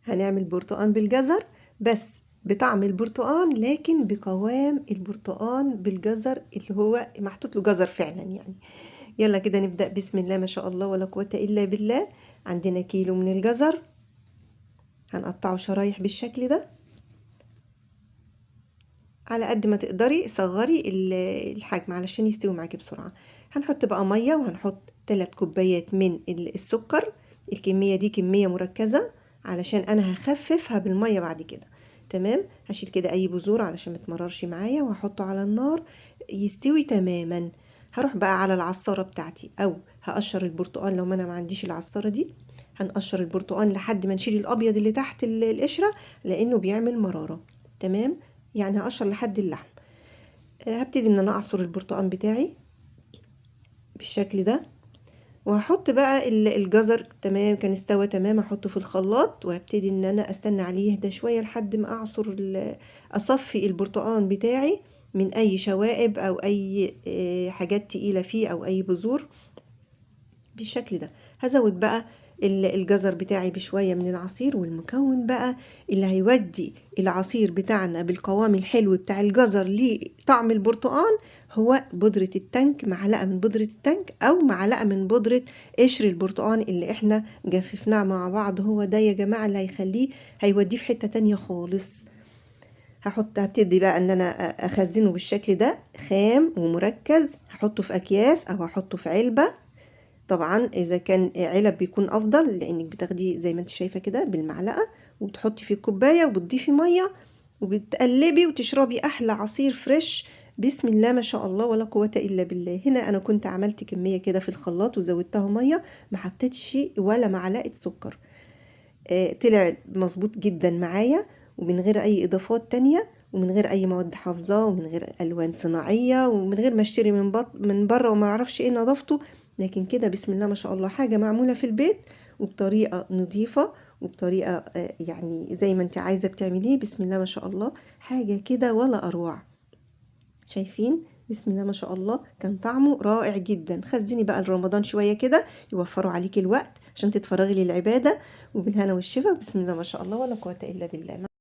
هنعمل برتقان بالجزر، بس بطعم البرتقان لكن بقوام البرتقان بالجزر اللي هو محطوط له جزر فعلا يعني. يلا كده نبدأ. بسم الله ما شاء الله ولا قوة إلا بالله. عندنا كيلو من الجزر، هنقطعه شرايح بالشكل ده على قد ما تقدري. صغري الحجم علشان يستوي معاكي بسرعة. هنحط بقى مية، وهنحط 3 كوبايات من السكر. الكمية دي كمية مركزة علشان انا هخففها بالمية بعد كده. تمام. هشيل كده اي بذور علشان متمررش معايا، وهحطه على النار يستوي تماما. هروح بقى على العصارة بتاعتي، او هقشر البرتقال لو ما عنديش العصارة دي. هنقشر البرتقال لحد ما نشيل الابيض اللي تحت القشرة، لانه بيعمل مرارة. تمام. يعني هقشر لحد اللحم. هبتدي ان انا اعصر البرتقال بتاعي بالشكل ده، وهحط بقى الجزر. تمام، كان استوى تمام. هحطه في الخلاط، وهبتدي ان انا استنى عليه يهدى شويه لحد ما اعصر اصفي البرتقال بتاعي من اي شوائب او اي حاجات تقيله فيه او اي بذور بالشكل ده. هزود بقى الجزر بتاعي بشوية من العصير. والمكون بقى اللي هيودي العصير بتاعنا بالقوام الحلو بتاع الجزر لطعم البرتقال هو بودرة التانك. معلقة من بودرة التانك او معلقة من بودرة قشر البرتقال اللي احنا جففناه مع بعض. هو ده يا جماعة اللي هيوديه في حتة تانية خالص. هبتدي بقى ان انا اخزنه بالشكل ده خام ومركز. هحطه في اكياس او هحطه في علبة. طبعا اذا كان علب بيكون افضل، لانك بتاخديه زي ما انت شايفه كده بالمعلقه، وتحطي في الكوبايه وبتضيفي ميه وبتقلبي وتشربي احلى عصير فريش. بسم الله ما شاء الله ولا قوه الا بالله. هنا انا كنت عملت كميه كده في الخلاط وزودتها ميه، ما حطيتش ولا معلقه سكر. طلع مظبوط جدا معايا، ومن غير اي اضافات تانية، ومن غير اي مواد حافظة، ومن غير الوان صناعية، ومن غير ما اشتري من بره وما اعرفش ايه نظافته. لكن كده بسم الله ما شاء الله حاجة معمولة في البيت وبطريقة نظيفة وبطريقة يعني زي ما انت عايزة بتعمليه. بسم الله ما شاء الله حاجة كده ولا اروع. شايفين؟ بسم الله ما شاء الله كان طعمه رائع جدا. خزني بقى لرمضان شوية كده يوفروا عليكي الوقت عشان تتفرغي للعبادة. وبالهنا والشفا. بسم الله ما شاء الله ولا قوة إلا بالله.